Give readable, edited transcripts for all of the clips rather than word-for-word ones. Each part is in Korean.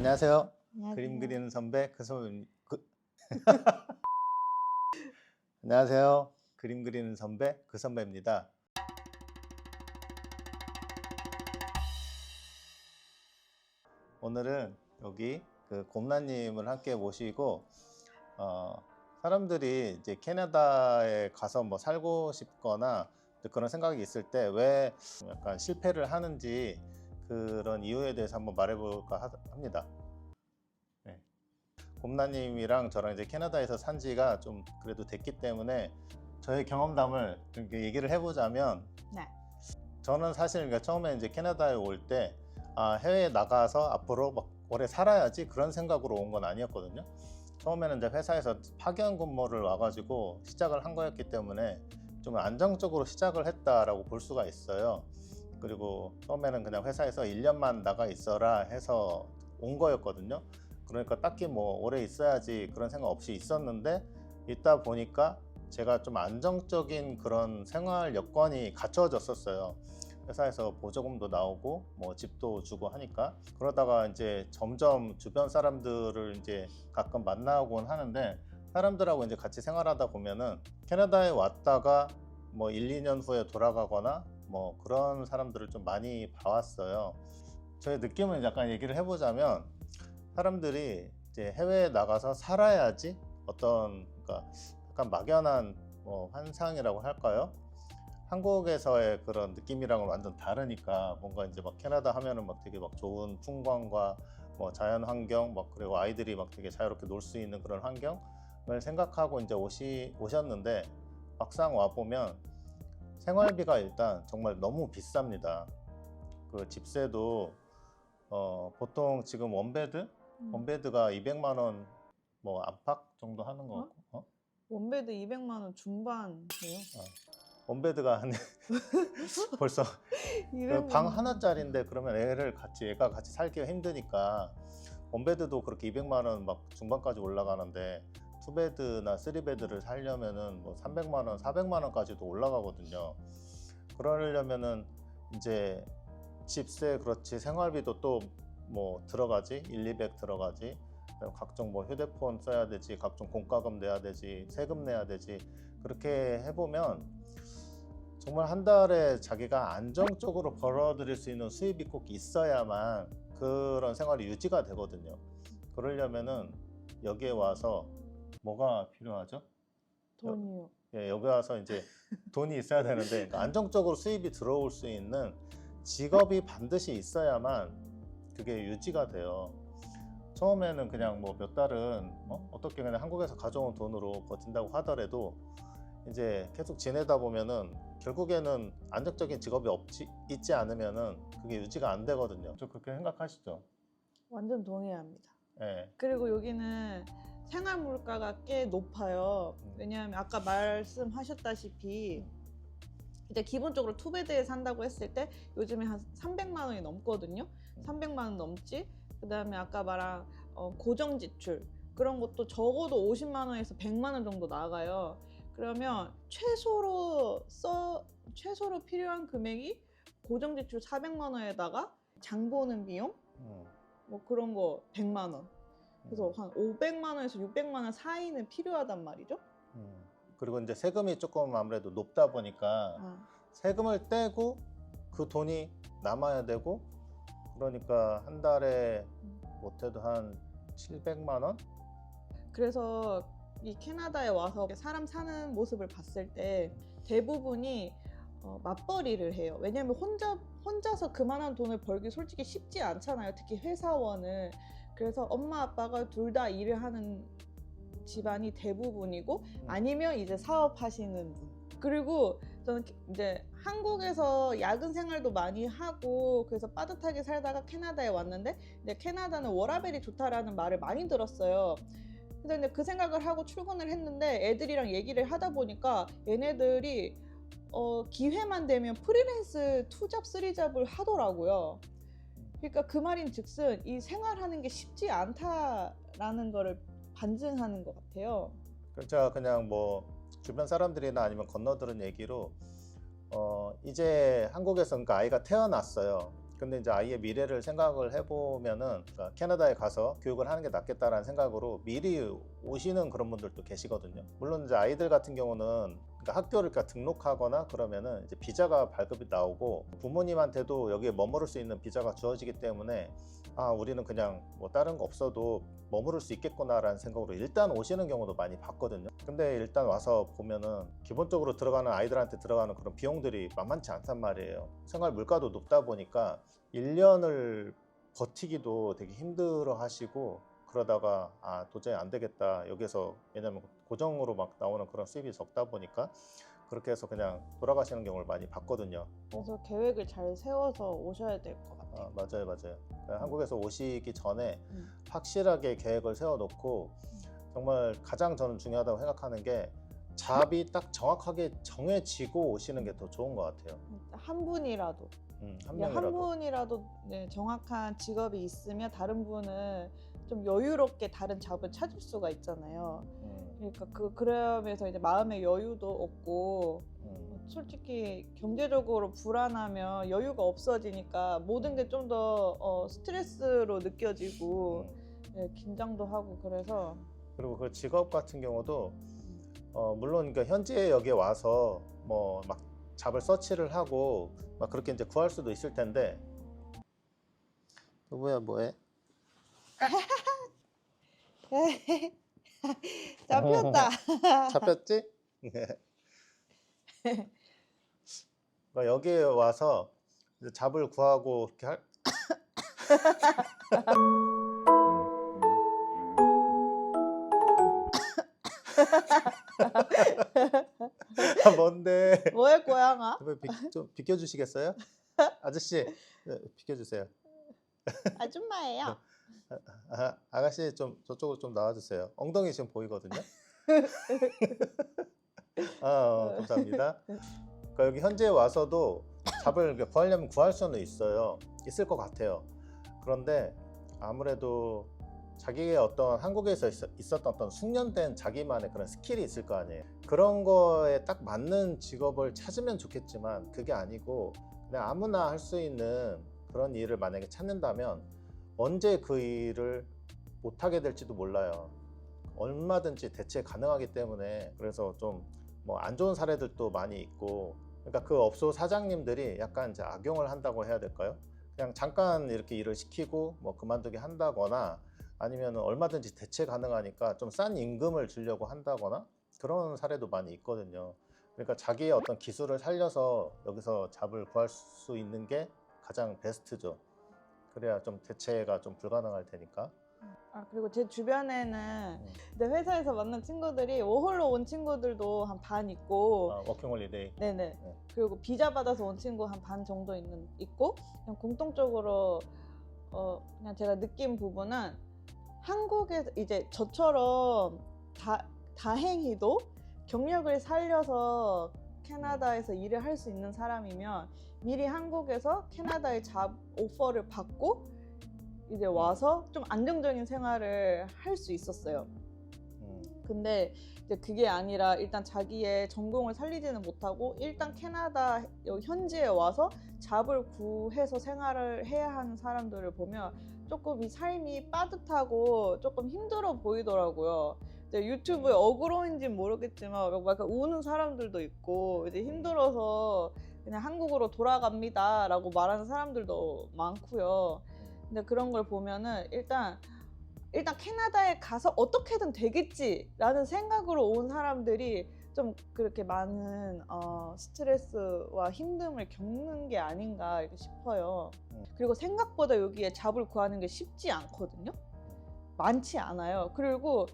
안녕하세요. 안녕하세요. 그림 그리는 선배 안녕하세요. 그림 그리는 선배 그 선배입니다. 오늘은 여기 곰나님을 함께 모시고 사람들이 이제 캐나다에 가서 뭐 살고 싶거나 그런 생각이 있을 때 왜 약간 실패를 하는지 그런 이유에 대해서 한번 말해볼까 합니다. 네. 곰나님이랑 저랑 이제 캐나다에서 산 지가 좀 그래도 됐기 때문에 저의 경험담을 이렇게 얘기를 해보자면, 네. 저는 사실 그러니까 처음에 이제 캐나다에 올 때 해외에 나가서 앞으로 막 오래 살아야지 그런 생각으로 온 건 아니었거든요. 처음에는 이제 회사에서 파견 근무를 와가지고 시작을 한 거였기 때문에 좀 안정적으로 시작을 했다라고 볼 수가 있어요. 그리고 처음에는 그냥 회사에서 1년만 나가 있어라 해서 온 거였거든요. 그러니까 딱히 뭐 오래 있어야지 그런 생각 없이 있었는데, 있다 보니까 제가 좀 안정적인 그런 생활 여건이 갖춰졌었어요. 회사에서 보조금도 나오고 뭐 집도 주고 하니까. 그러다가 이제 점점 주변 사람들을 이제 가끔 만나곤 하는데, 사람들하고 이제 같이 생활하다 보면은 캐나다에 왔다가 뭐 1, 2년 후에 돌아가거나 뭐 그런 사람들을 좀 많이 봐왔어요. 저의 느낌을 약간 얘기를 해보자면, 사람들이 이제 해외에 나가서 살아야지 그러니까 약간 막연한 뭐 환상이라고 할까요? 한국에서의 그런 느낌이랑은 완전 다르니까, 뭔가 이제 막 캐나다 하면은 막 되게 막 좋은 풍광과 뭐 자연 환경, 막 그리고 아이들이 막 되게 자유롭게 놀 수 있는 그런 환경을 생각하고 이제 오셨는데, 막상 와 보면 생활비가 일단 정말 너무 비쌉니다. 그 집세도 보통 지금 원베드가 200만 원 뭐 안팎 정도 하는 것 같고, 원베드 200만 원 중반이에요. 원베드가 한 벌써 방 200만 원. 하나짜리인데, 그러면 애가 같이 살기가 힘드니까 원베드도 그렇게 200만 원 막 중반까지 올라가는데, 투베드나 쓰리베드를 살려면은 뭐 300만 원, 400만 원까지도 올라가거든요. 그러려면은 이제 집세 그렇지, 생활비도 또 뭐 들어가지, 1, 200 들어가지, 각종 뭐 휴대폰 써야 되지, 각종 공과금 내야 되지, 세금 내야 되지. 그렇게 해보면 정말 한 달에 자기가 안정적으로 벌어들일 수 있는 수입이 꼭 있어야만 그런 생활이 유지가 되거든요. 그러려면은 여기에 와서 뭐가 필요하죠? 돈이요. 예, 여기 와서 이제 돈이 있어야 되는데, 그러니까 안정적으로 수입이 들어올 수 있는 직업이 반드시 있어야만 그게 유지가 돼요. 처음에는 그냥 뭐 몇 달은 어떻게 그냥 한국에서 가져온 돈으로 버틴다고 하더라도, 이제 계속 지내다 보면은 결국에는 안정적인 직업이 있지 않으면은 그게 유지가 안 되거든요. 좀 그렇게 생각하시죠? 완전 동의합니다. 예. 그리고 여기는 생활 물가가 꽤 높아요. 왜냐하면 아까 말씀하셨다시피 이제 기본적으로 투베드에 산다고 했을 때 요즘에 한 300만 원이 넘거든요. 300만 원 넘지. 그다음에 아까 말한 고정 지출, 그런 것도 적어도 50만 원에서 100만 원 정도 나가요. 그러면 최소로 필요한 금액이 고정 지출 400만 원에다가 장 보는 비용 뭐 그런 거 100만 원. 그래서 한 500만 원에서 600만 원 사이는 필요하단 말이죠. 그리고 이제 세금이 조금 아무래도 높다 보니까 세금을 떼고 그 돈이 남아야 되고, 그러니까 한 달에 못해도 한 700만 원? 그래서 이 캐나다에 와서 사람 사는 모습을 봤을 때 대부분이 맞벌이를 해요. 왜냐하면 혼자서 그만한 돈을 벌기 솔직히 쉽지 않잖아요. 특히 회사원은. 그래서 엄마 아빠가 둘 다 일을 하는 집안이 대부분이고, 아니면 이제 사업하시는 분. 그리고 저는 이제 한국에서 야근 생활도 많이 하고 그래서 빠듯하게 살다가 캐나다에 왔는데, 이제 캐나다는 워라밸이 좋다라는 말을 많이 들었어요. 근데 그 생각을 하고 출근을 했는데, 애들이랑 얘기를 하다 보니까 얘네들이 기회만 되면 프리랜스 2잡, 3잡을 하더라고요. 그러니까 그 말인즉슨 이 생활하는 게 쉽지 않다라는 거를 반증하는 것 같아요. 제가 그냥 뭐 주변 사람들이나 아니면 건너들은 얘기로 이제 한국에서 그러니까 아이가 태어났어요. 근데 이제 아이의 미래를 생각을 해보면은 그러니까 캐나다에 가서 교육을 하는 게 낫겠다라는 생각으로 미리 오시는 그런 분들도 계시거든요. 물론 이제 아이들 같은 경우는 그러니까 학교를 그러니까 등록하거나 그러면은 이제 비자가 발급이 나오고 부모님한테도 여기에 머무를 수 있는 비자가 주어지기 때문에 아 우리는 그냥 뭐 다른 거 없어도 머무를 수 있겠구나라는 생각으로 일단 오시는 경우도 많이 봤거든요. 근데 일단 와서 보면은 기본적으로 들어가는 아이들한테 들어가는 그런 비용들이 만만치 않단 말이에요. 생활 물가도 높다 보니까 1년을 버티기도 되게 힘들어 하시고 그러다가 아 도저히 안 되겠다 여기서 왜냐면 고정으로 막 나오는 그런 수입이 적다 보니까 그렇게 해서 그냥 돌아가시는 경우를 많이 봤거든요. 그래서 계획을 잘 세워서 오셔야 될 것 같아요. 아, 맞아요. 그러니까 한국에서 오시기 전에 음. 확실하게 계획을 세워놓고 정말 가장 저는 중요하다고 생각하는 게 잡이 딱 정확하게 정해지고 오시는 게 더 좋은 것 같아요. 한 분이라도 한 한 명이라도. 분이라도 네, 정확한 직업이 있으면 다른 분은 좀 여유롭게 다른 잡을 찾을 수가 있잖아요. 그러니까 그러면서 이제 마음의 여유도 없고 솔직히 경제적으로 불안하면 여유가 없어지니까 모든 게 좀 더 스트레스로 느껴지고 네, 긴장도 하고 그래서 그리고 그 직업 같은 경우도 물론 그러니까 현지에 여기에 와서 뭐 막 잡을 서치를 하고 막 그렇게 이제 구할 수도 있을 텐데 뭐야 뭐해? 잡혔다. 잡혔지? 그러니까 여기에 와서 이제 잡을 구하고 이렇게 할 아, 뭔데? 뭐해 고양아? 좀 비켜주시겠어요? 아저씨 비켜주세요. 아줌마예요. 아가씨 좀 저쪽으로 좀 나와주세요. 엉덩이 지금 보이거든요. 감사합니다. 그러니까 여기 현지에 와서도 잡을 이렇게 구하려면 구할 수는 있을 것 같아요. 그런데 아무래도 자기의 어떤 한국에서 있었던 어떤 숙련된 자기만의 그런 스킬이 있을 거 아니에요. 그런 거에 딱 맞는 직업을 찾으면 좋겠지만 그게 아니고 그냥 아무나 할 수 있는 그런 일을 만약에 찾는다면 언제 그 일을 못하게 될지도 몰라요. 얼마든지 대체 가능하기 때문에 그래서 좀 뭐 안 좋은 사례들도 많이 있고 그러니까 그 업소 사장님들이 약간 이제 악용을 한다고 해야 될까요? 그냥 잠깐 이렇게 일을 시키고 뭐 그만두게 한다거나 아니면 얼마든지 대체 가능하니까 좀 싼 임금을 주려고 한다거나 그런 사례도 많이 있거든요. 그러니까 자기의 어떤 기술을 살려서 여기서 잡을 구할 수 있는 게 가장 베스트죠. 그래야 좀 대체가 좀 불가능할 테니까. 그리고 제 주변에는 내 회사에서 만난 친구들이 워홀로 온 친구들도 한 반 있고 워킹홀리데이. 네네. 그리고 비자 받아서 온 친구 한 반 정도 있고 그냥 공통적으로 그냥 제가 느낀 부분은 한국에서 이제 저처럼 다행히도 경력을 살려서 캐나다에서 일을 할 수 있는 사람이면 미리 한국에서 캐나다의 잡 오퍼를 받고 이제 와서 좀 안정적인 생활을 할 수 있었어요. 근데 이제 그게 아니라 일단 자기의 전공을 살리지는 못하고 일단 캐나다 여기 현지에 와서 잡을 구해서 생활을 해야 하는 사람들을 보면 조금 이 삶이 빠듯하고 조금 힘들어 보이더라고요. 이제 유튜브에 어그로인지는 모르겠지만 막 약간 우는 사람들도 있고 이제 힘들어서 그냥 한국으로 돌아갑니다라고 말하는 사람들도 많고요. 근데 그런 걸 보면은 일단 캐나다에 가서 어떻게든 되겠지라는 생각으로 온 사람들이 좀 그렇게 많은 스트레스와 힘듦을 겪는 게 아닌가 이렇게 싶어요. 그리고 생각보다 여기에 잡을 구하는 게 쉽지 않거든요. 많지 않아요. 그리고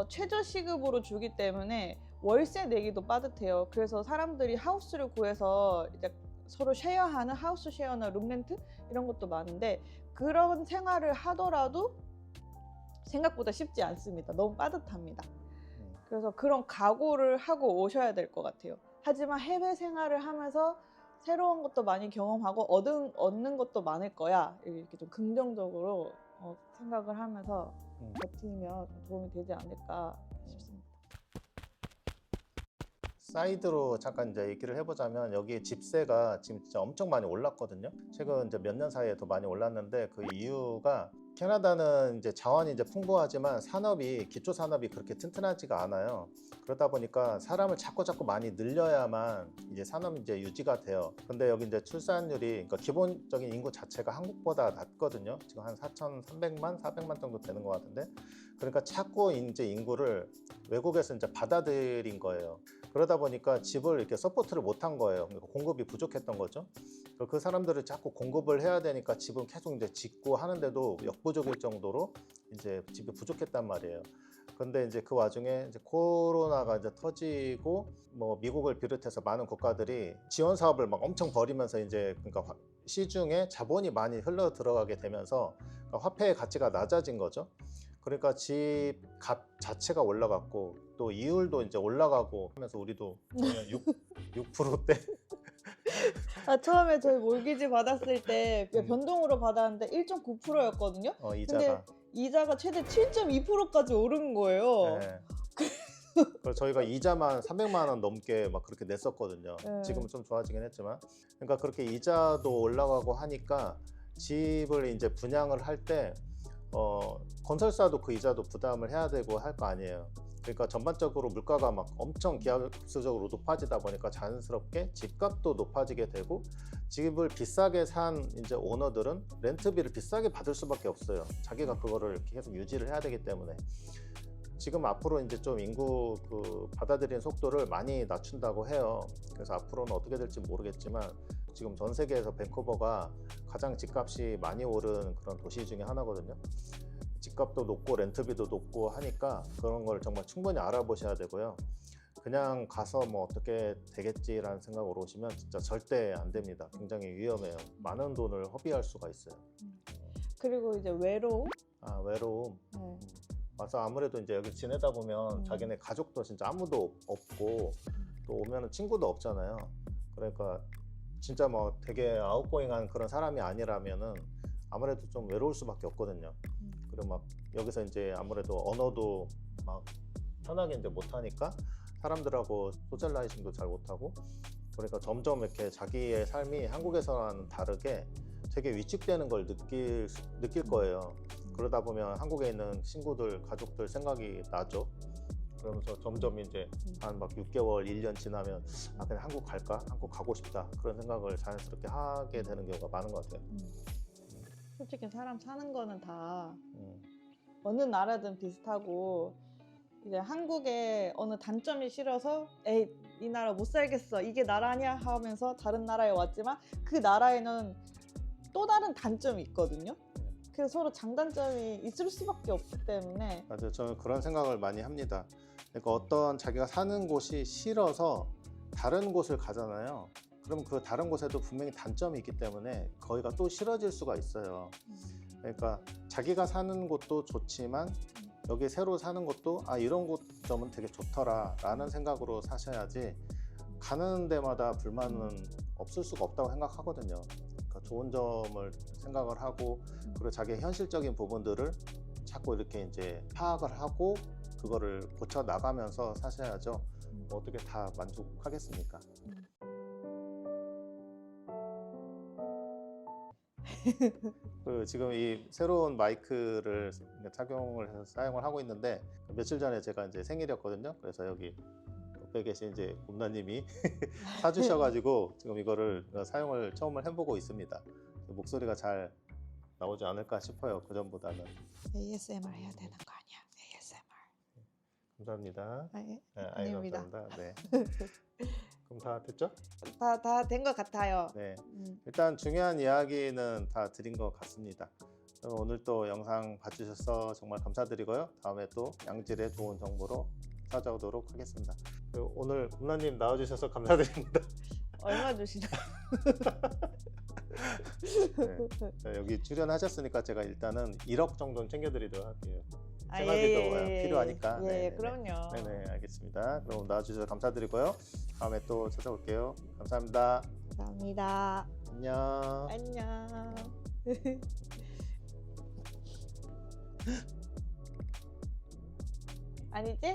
최저 시급으로 주기 때문에 월세 내기도 빠듯해요. 그래서 사람들이 하우스를 구해서 이제 서로 쉐어하는 하우스 쉐어나 룸렌트 이런 것도 많은데 그런 생활을 하더라도 생각보다 쉽지 않습니다. 너무 빠듯합니다. 그래서 그런 각오를 하고 오셔야 될 것 같아요. 하지만 해외 생활을 하면서 새로운 것도 많이 경험하고 얻는 것도 많을 거야. 이렇게 좀 긍정적으로 생각을 하면서 버티면 도움이 되지 않을까 싶습니다. 사이드로 잠깐 이제 얘기를 해보자면 여기 집세가 지금 진짜 엄청 많이 올랐거든요. 최근 이제 몇 년 사이에 더 많이 올랐는데 그 이유가 캐나다는 이제 자원이 이제 풍부하지만 산업이 기초 산업이 그렇게 튼튼하지가 않아요. 그러다 보니까 사람을 자꾸 많이 늘려야만 이제 산업이 이제 유지가 돼요. 근데 여기 이제 출산율이 그러니까 기본적인 인구 자체가 한국보다 낮거든요. 지금 한 4,300만, 400만 정도 되는 것 같은데 그러니까 자꾸 이제 인구를 외국에서 이제 받아들인 거예요. 그러다 보니까 집을 이렇게 서포트를 못한 거예요. 그러니까 공급이 부족했던 거죠. 그 사람들을 자꾸 공급을 해야 되니까 집은 계속 이제 짓고 하는데도 역부족일 정도로 이제 집이 부족했단 말이에요. 근데 이제 그 와중에 이제 코로나가 이제 터지고 뭐 미국을 비롯해서 많은 국가들이 지원 사업을 막 엄청 벌이면서 이제 그러니까 시중에 자본이 많이 흘러 들어가게 되면서 그러니까 화폐의 가치가 낮아진 거죠. 그러니까 집 값 자체가 올라갔고 또 이율도 이제 올라가고 하면서 우리도 6%대 처음에 저희 몰기지 받았을 때 음. 변동으로 받았는데 1.9%였거든요. 이자가. 근데 이자가 최대 7.2%까지 오른 거예요. 네. 그래서 저희가 이자만 300만 원 넘게 막 그렇게 냈었거든요. 네. 지금은 좀 좋아지긴 했지만, 그러니까 그렇게 이자도 올라가고 하니까 집을 이제 분양을 할 때 건설사도 그 이자도 부담을 해야 되고 할 거 아니에요. 그러니까 전반적으로 물가가 막 엄청 기하급수적으로 높아지다 보니까 자연스럽게 집값도 높아지게 되고 집을 비싸게 산 이제 오너들은 렌트비를 비싸게 받을 수밖에 없어요. 자기가 그거를 계속 유지를 해야 되기 때문에. 지금 앞으로 이제 좀 인구 그 받아들이는 속도를 많이 낮춘다고 해요. 그래서 앞으로는 어떻게 될지 모르겠지만 지금 전 세계에서 밴쿠버가 가장 집값이 많이 오른 그런 도시 중에 하나거든요. 집값도 높고 렌트비도 높고 하니까 그런 걸 정말 충분히 알아보셔야 되고요. 그냥 가서 뭐 어떻게 되겠지라는 생각으로 오시면 진짜 절대 안 됩니다. 굉장히 위험해요. 많은 돈을 허비할 수가 있어요. 그리고 이제 외로움. 외로움. 네. 와서 아무래도 이제 여기 지내다 보면 자기네 가족도 진짜 아무도 없고 또 오면은 친구도 없잖아요. 그러니까 진짜 뭐 되게 아웃고잉한 그런 사람이 아니라면은 아무래도 좀 외로울 수밖에 없거든요. 그리고 막 여기서 이제 아무래도 언어도 막 편하게 이제 못하니까 사람들하고 소셜라이징도 잘 못하고 그러니까 점점 이렇게 자기의 삶이 한국에서와는 다르게 되게 위축되는 걸 느낄 거예요. 그러다 보면 한국에 있는 친구들, 가족들 생각이 나죠. 그러면서 점점 이제 한 막 6개월, 1년 지나면 그냥 한국 갈까? 한국 가고 싶다. 그런 생각을 자연스럽게 하게 되는 경우가 많은 것 같아요. 솔직히 사람 사는 거는 다 어느 나라든 비슷하고 이제 한국에 어느 단점이 싫어서 에이 이 나라 못 살겠어 이게 나라 아니야 하면서 다른 나라에 왔지만 그 나라에는 또 다른 단점이 있거든요. 그래서 서로 장단점이 있을 수밖에 없기 때문에 맞아요. 저는 그런 생각을 많이 합니다. 그러니까 어떤 자기가 사는 곳이 싫어서 다른 곳을 가잖아요. 그럼 그 다른 곳에도 분명히 단점이 있기 때문에 거기가 또 싫어질 수가 있어요. 그러니까 자기가 사는 곳도 좋지만 여기 새로 사는 곳도 이런 곳 점은 되게 좋더라 라는 생각으로 사셔야지 가는 데마다 불만은 없을 수가 없다고 생각하거든요. 그러니까 좋은 점을 생각을 하고 그리고 자기의 현실적인 부분들을 자꾸 이렇게 이제 파악을 하고 그거를 고쳐 나가면서 사셔야죠. 뭐 어떻게 다 만족하겠습니까? 지금 이 새로운 마이크를 착용을 해서 사용을 하고 있는데 며칠 전에 제가 이제 생일이었거든요. 그래서 여기 옆에 계신 이제 곰나님이 사주셔가지고 지금 이거를 사용을 처음을 해보고 있습니다. 목소리가 잘 나오지 않을까 싶어요. 그전보다는. ASMR 해야 되는 거 아니야? ASMR. 감사합니다. 네, 네, 아닙니다. 감사합니다. 네. 그럼 다 됐죠? 다 된 것 같아요. 네. 일단 중요한 이야기는 다 드린 것 같습니다. 오늘 또 영상 봐주셔서 정말 감사드리고요. 다음에 또 양질의 좋은 정보로 찾아오도록 하겠습니다. 그리고 오늘 곰나님 나와주셔서 감사드립니다. 얼마 주시나요? 네. 여기 출연하셨으니까 제가 일단은 1억 정도는 챙겨드리도록 할게요. 생활비도 필요하니까. 예, 네네네. 그럼요. 네네, 알겠습니다. 그럼 나와주셔서 감사드리고요. 다음에 또 찾아올게요. 감사합니다. 감사합니다. 안녕. 안녕. 아니지?